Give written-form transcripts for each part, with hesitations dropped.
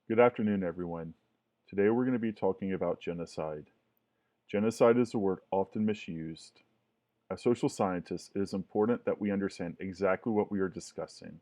Good afternoon, everyone. Today we're going to be talking about genocide. Genocide is a word often misused. As social scientists, it is important that we understand exactly what we are discussing.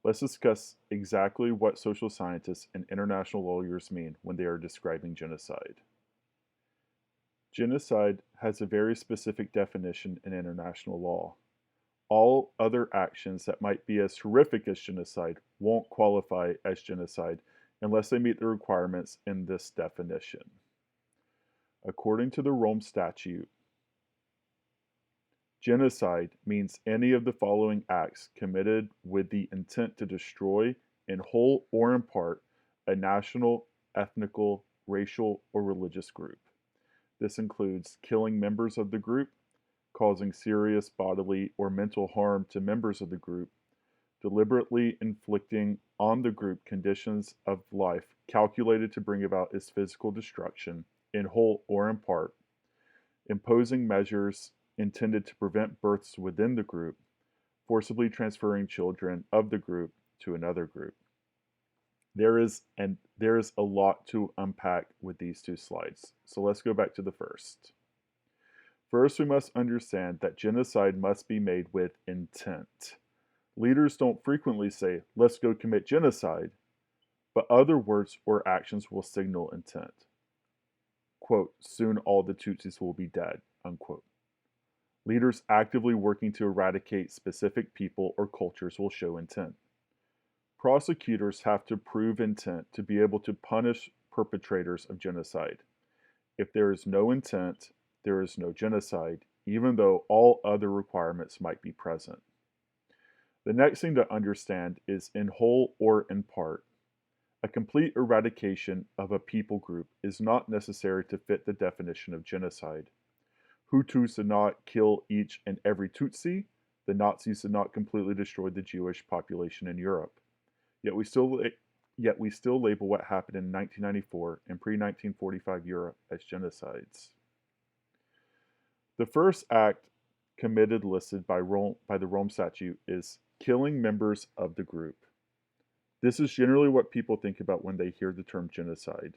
Let's discuss exactly what social scientists and international lawyers mean when they are describing genocide. Genocide has a very specific definition in international law. All other actions that might be as horrific as genocide won't qualify as genocide unless they meet the requirements in this definition. According to the Rome Statute, genocide means any of the following acts committed with the intent to destroy, in whole or in part, a national, ethnical, racial, or religious group. This includes killing members of the group, causing serious bodily or mental harm to members of the group, deliberately inflicting on the group conditions of life calculated to bring about its physical destruction, in whole or in part, imposing measures intended to prevent births within the group, forcibly transferring children of the group to another group. There is a lot to unpack with these two slides. So let's go back to the first. First, we must understand that genocide must be made with intent. Leaders don't frequently say, let's go commit genocide, but other words or actions will signal intent. Quote, soon all the Tutsis will be dead, unquote. Leaders actively working to eradicate specific people or cultures will show intent. Prosecutors have to prove intent to be able to punish perpetrators of genocide. If there is no intent, there is no genocide, even though all other requirements might be present. The next thing to understand is in whole or in part. A complete eradication of a people group is not necessary to fit the definition of genocide. Hutus did not kill each and every Tutsi. The Nazis did not completely destroy the Jewish population in Europe. Yet we still label what happened in 1994 and pre-1945 Europe as genocides. The first act committed listed by the Rome Statute is killing members of the group. This is generally what people think about when they hear the term genocide.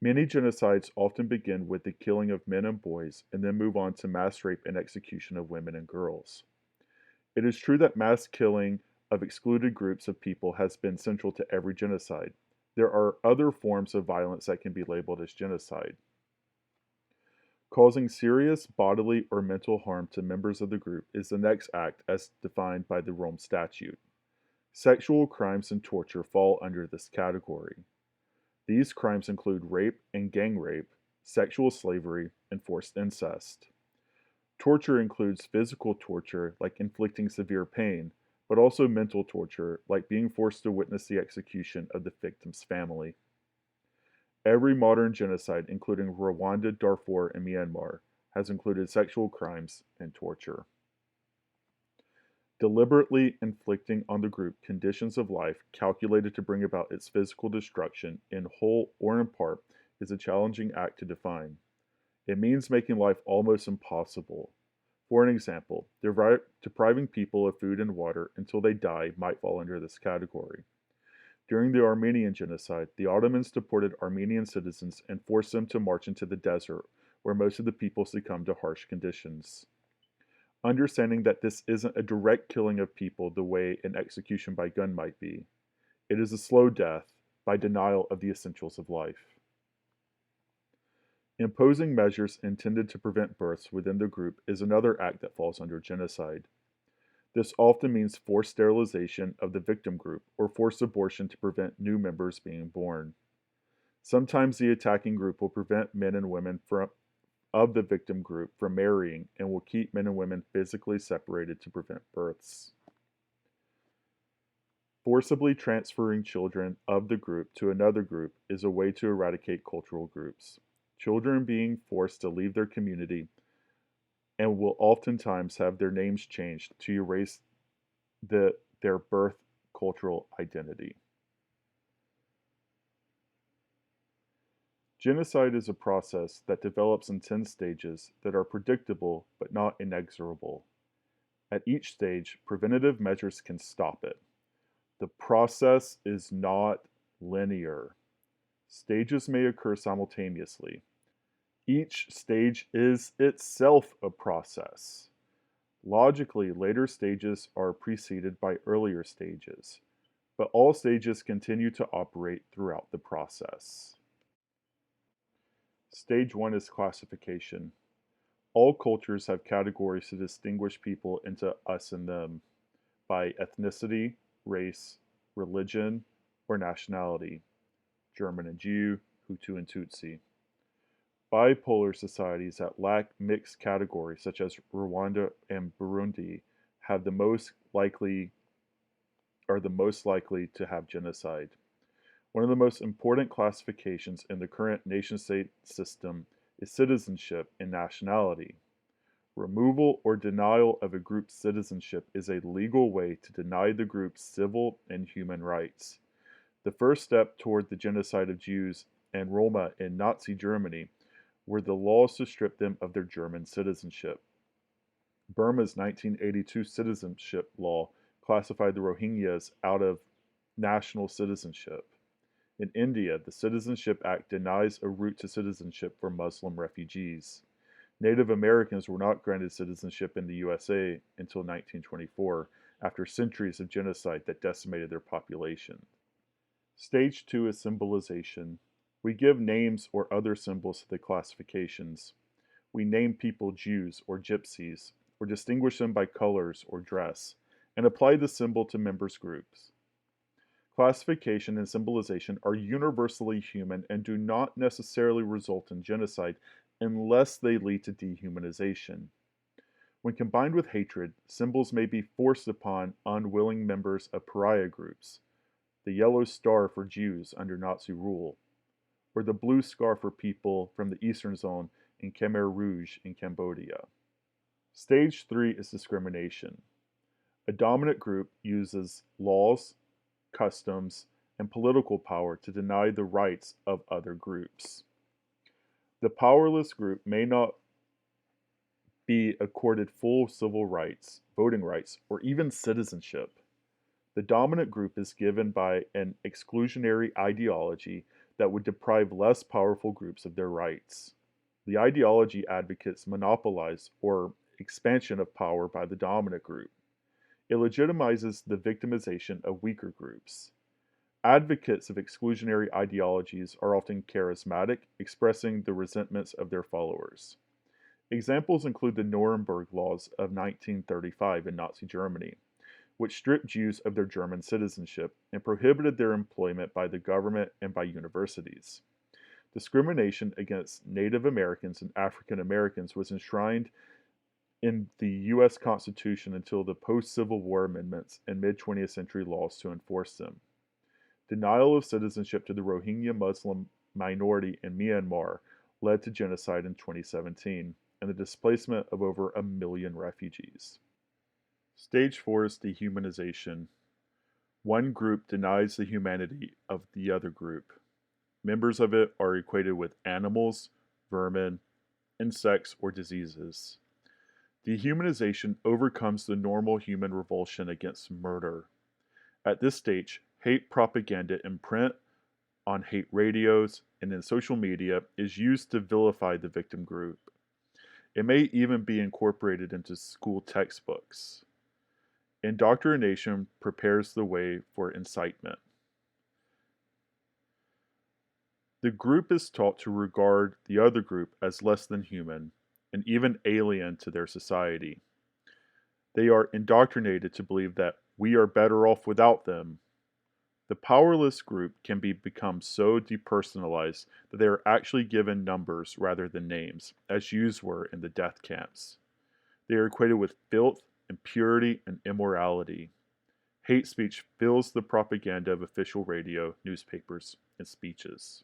Many genocides often begin with the killing of men and boys and then move on to mass rape and execution of women and girls. It is true that mass killing of excluded groups of people has been central to every genocide. There are other forms of violence that can be labeled as genocide. Causing serious bodily or mental harm to members of the group is the next act as defined by the Rome Statute. Sexual crimes and torture fall under this category. These crimes include rape and gang rape, sexual slavery, and forced incest. Torture includes physical torture, like inflicting severe pain, but also mental torture, like being forced to witness the execution of the victim's family. Every modern genocide, including Rwanda, Darfur, and Myanmar, has included sexual crimes and torture. Deliberately inflicting on the group conditions of life calculated to bring about its physical destruction, in whole or in part, is a challenging act to define. It means making life almost impossible. For an example, depriving people of food and water until they die might fall under this category. During the Armenian Genocide, the Ottomans deported Armenian citizens and forced them to march into the desert, where most of the people succumbed to harsh conditions. Understanding that this isn't a direct killing of people the way an execution by gun might be. It is a slow death by denial of the essentials of life. Imposing measures intended to prevent births within the group is another act that falls under genocide. This often means forced sterilization of the victim group or forced abortion to prevent new members being born. Sometimes the attacking group will prevent men and women of the victim group from marrying and will keep men and women physically separated to prevent births. Forcibly transferring children of the group to another group is a way to eradicate cultural groups. Children being forced to leave their community and will oftentimes have their names changed to erase their birth cultural identity. Genocide is a process that develops in 10 stages that are predictable but not inexorable. At each stage, preventative measures can stop it. The process is not Linear. Stages may occur simultaneously. Each stage is itself a process. Logically, later stages are preceded by earlier stages, but all stages continue to operate throughout the process. Stage 1 is classification. All cultures have categories to distinguish people into us and them by ethnicity, race, religion, or nationality. German and Jew, Hutu and Tutsi. Bipolar societies that lack mixed categories, such as Rwanda and Burundi, have are the most likely to have genocide. One of the most important classifications in the current nation-state system is citizenship and nationality. Removal or denial of a group's citizenship is a legal way to deny the group's civil and human rights. The first step toward the genocide of Jews and Roma in Nazi Germany were the laws to strip them of their German citizenship. Burma's 1982 citizenship law classified the Rohingyas out of national citizenship. In India, the Citizenship Act denies a route to citizenship for Muslim refugees. Native Americans were not granted citizenship in the USA until 1924, after centuries of genocide that decimated their population. Stage 2 is symbolization. We give names or other symbols to the classifications. We name people Jews or Gypsies, or distinguish them by colors or dress, and apply the symbol to members' groups. Classification and symbolization are universally human and do not necessarily result in genocide unless they lead to dehumanization. When combined with hatred, symbols may be forced upon unwilling members of pariah groups, the yellow star for Jews under Nazi rule, or the blue scar for people from the Eastern Zone in Khmer Rouge in Cambodia. Stage 3 is discrimination. A dominant group uses laws, customs, and political power to deny the rights of other groups. The powerless group may not be accorded full civil rights, voting rights, or even citizenship. The dominant group is given by an exclusionary ideology that would deprive less powerful groups of their rights. The ideology advocates monopolize or expansion of power by the dominant group. It legitimizes the victimization of weaker groups. Advocates of exclusionary ideologies are often charismatic, expressing the resentments of their followers. Examples include the Nuremberg Laws of 1935 in Nazi Germany, which stripped Jews of their German citizenship and prohibited their employment by the government and by universities. Discrimination against Native Americans and African Americans was enshrined in the U.S. Constitution until the post-Civil War amendments and mid-20th century laws to enforce them. Denial of citizenship to the Rohingya Muslim minority in Myanmar led to genocide in 2017 and the displacement of over 1 million refugees. Stage 4 is dehumanization. One group denies the humanity of the other group. Members of it are equated with animals, vermin, insects, or diseases. Dehumanization overcomes the normal human revulsion against murder. At this stage, hate propaganda in print, on hate radios, and in social media is used to vilify the victim group. It may even be incorporated into school textbooks. Indoctrination prepares the way for incitement. The group is taught to regard the other group as less than human and even alien to their society. They are indoctrinated to believe that we are better off without them. The powerless group can become so depersonalized that they are actually given numbers rather than names, as Jews were in the death camps. They are equated with filth, impurity, and immorality. Hate speech fills the propaganda of official radio, newspapers, and speeches.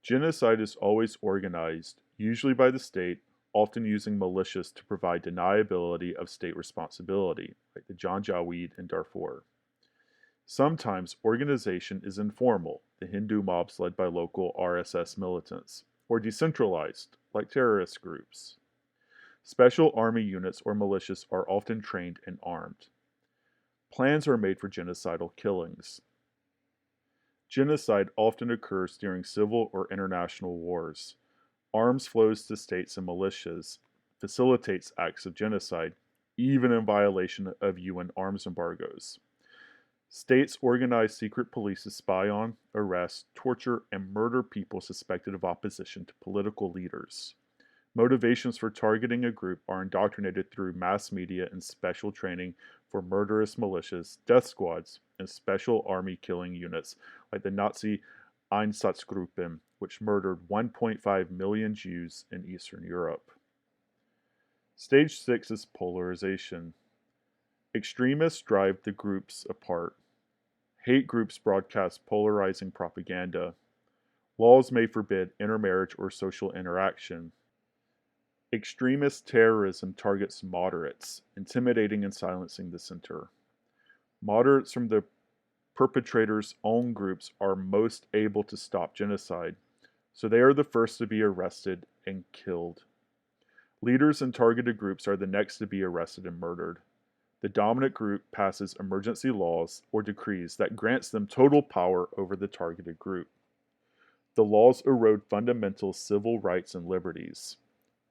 Genocide is always organized, usually by the state, often using militias to provide deniability of state responsibility, like the Janjaweed in Darfur. Sometimes organization is informal, the Hindu mobs led by local RSS militants, or decentralized, like terrorist groups. Special army units or militias are often trained and armed. Plans are made for genocidal killings. Genocide often occurs during civil or international wars. Arms flows to states and militias, facilitates acts of genocide, even in violation of UN arms embargoes. States organize secret police to spy on, arrest, torture, and murder people suspected of opposition to political leaders. Motivations for targeting a group are indoctrinated through mass media and special training for murderous militias, death squads, and special army killing units like the Nazi Einsatzgruppen, which murdered 1.5 million Jews in Eastern Europe. Stage 6 is polarization. Extremists drive the groups apart. Hate groups broadcast polarizing propaganda. Laws may forbid intermarriage or social interaction. Extremist terrorism targets moderates, intimidating and silencing the center. Moderates from the perpetrators' own groups are most able to stop genocide, so they are the first to be arrested and killed. Leaders in targeted groups are the next to be arrested and murdered. The dominant group passes emergency laws or decrees that grants them total power over the targeted group. The laws erode fundamental civil rights and liberties.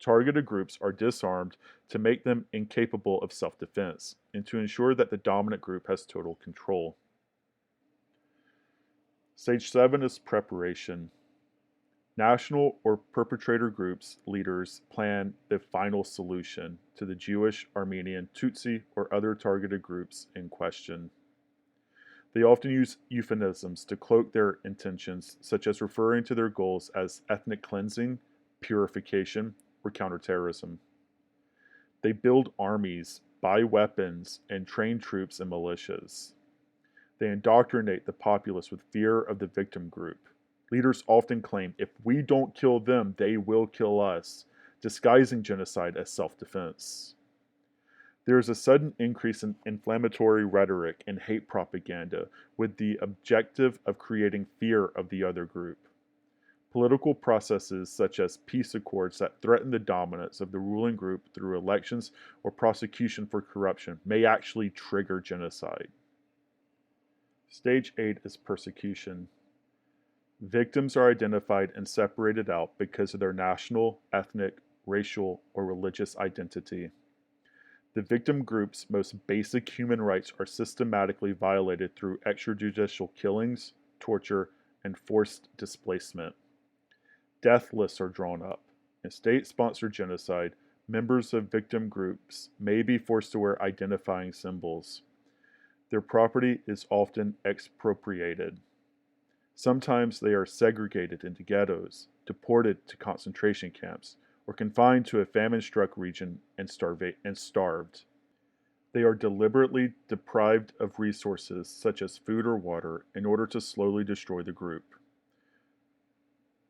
Targeted groups are disarmed to make them incapable of self-defense and to ensure that the dominant group has total control. Stage 7 is preparation. National or perpetrator groups' leaders plan the final solution to the Jewish, Armenian, Tutsi, or other targeted groups in question. They often use euphemisms to cloak their intentions, such as referring to their goals as ethnic cleansing, purification, or counterterrorism. They build armies, buy weapons, and train troops and militias. They indoctrinate the populace with fear of the victim group. Leaders often claim, if we don't kill them, they will kill us, disguising genocide as self-defense. There is a sudden increase in inflammatory rhetoric and hate propaganda with the objective of creating fear of the other group. Political processes such as peace accords that threaten the dominance of the ruling group through elections or prosecution for corruption may actually trigger genocide. Stage 8 is persecution. Victims are identified and separated out because of their national, ethnic, racial, or religious identity. The victim group's most basic human rights are systematically violated through extrajudicial killings, torture, and forced displacement. Death lists are drawn up. In state-sponsored genocide, members of victim groups may be forced to wear identifying symbols. Their property is often expropriated. Sometimes they are segregated into ghettos, deported to concentration camps, or confined to a famine-struck region and starved. They are deliberately deprived of resources such as food or water in order to slowly destroy the group.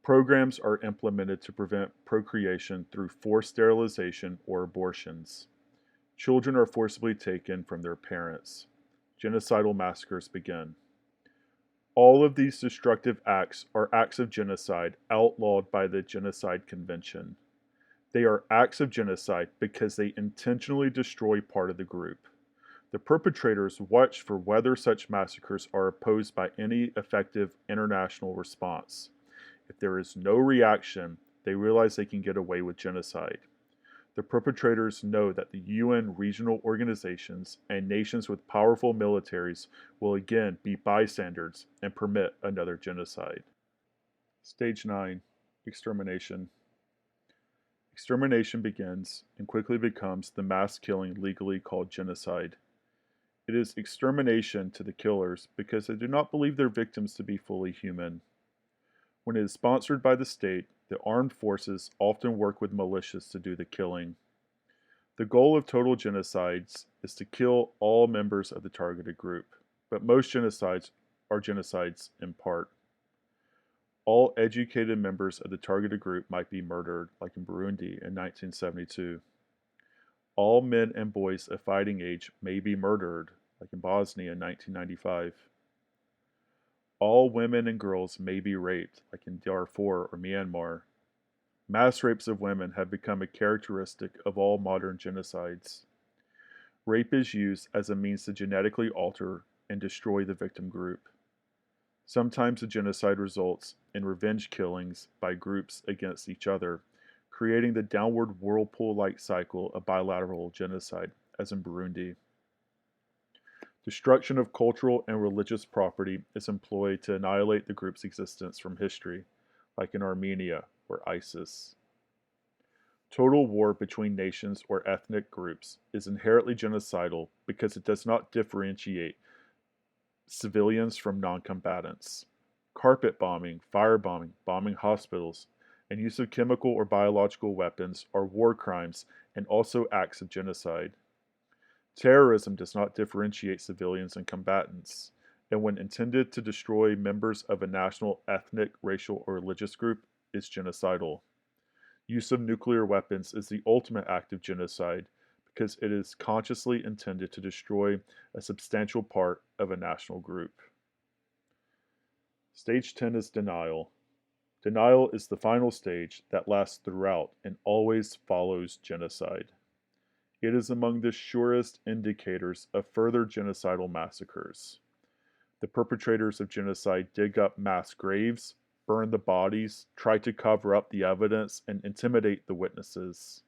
Programs are implemented to prevent procreation through forced sterilization or abortions. Children are forcibly taken from their parents. Genocidal massacres begin. All of these destructive acts are acts of genocide outlawed by the Genocide Convention. They are acts of genocide because they intentionally destroy part of the group. The perpetrators watch for whether such massacres are opposed by any effective international response. If there is no reaction, they realize they can get away with genocide. The perpetrators know that the UN regional organizations and nations with powerful militaries will again be bystanders and permit another genocide. Stage 9. Extermination. Extermination begins and quickly becomes the mass killing legally called genocide. It is extermination to the killers because they do not believe their victims to be fully human. When it is sponsored by the state, the armed forces often work with militias to do the killing. The goal of total genocides is to kill all members of the targeted group, but most genocides are genocides in part. All educated members of the targeted group might be murdered, like in Burundi in 1972. All men and boys of fighting age may be murdered, like in Bosnia in 1995. All women and girls may be raped, like in Darfur or Myanmar. Mass rapes of women have become a characteristic of all modern genocides. Rape is used as a means to genetically alter and destroy the victim group. Sometimes a genocide results in revenge killings by groups against each other, creating the downward whirlpool-like cycle of bilateral genocide, as in Burundi. Destruction of cultural and religious property is employed to annihilate the group's existence from history, like in Armenia or ISIS. Total war between nations or ethnic groups is inherently genocidal because it does not differentiate civilians from non-combatants. Carpet bombing, firebombing, bombing hospitals, and use of chemical or biological weapons are war crimes and also acts of genocide. Terrorism does not differentiate civilians and combatants, and when intended to destroy members of a national, ethnic, racial, or religious group, is genocidal. Use of nuclear weapons is the ultimate act of genocide because it is consciously intended to destroy a substantial part of a national group. Stage 10 is denial. Denial is the final stage that lasts throughout and always follows genocide. It is among the surest indicators of further genocidal massacres. The perpetrators of genocide dig up mass graves, burn the bodies, try to cover up the evidence, and intimidate the witnesses.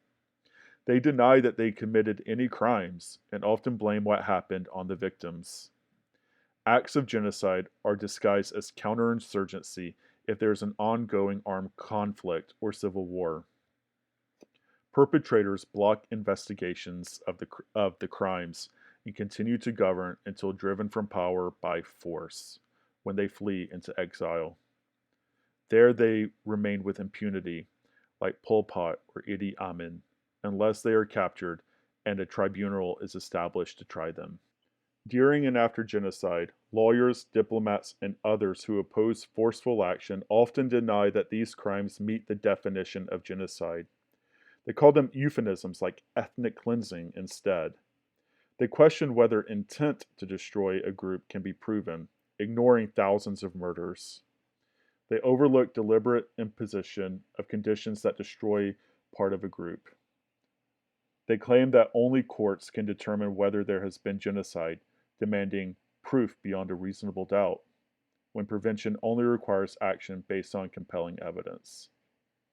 They deny that they committed any crimes and often blame what happened on the victims. Acts of genocide are disguised as counterinsurgency if there is an ongoing armed conflict or civil war. Perpetrators block investigations of the crimes and continue to govern until driven from power by force, when they flee into exile. There they remain with impunity, like Pol Pot or Idi Amin, unless they are captured and a tribunal is established to try them. During and after genocide, lawyers, diplomats, and others who oppose forceful action often deny that these crimes meet the definition of genocide. They call them euphemisms like ethnic cleansing instead. They question whether intent to destroy a group can be proven, ignoring thousands of murders. They overlook deliberate imposition of conditions that destroy part of a group. They claim that only courts can determine whether there has been genocide, demanding proof beyond a reasonable doubt, when prevention only requires action based on compelling evidence.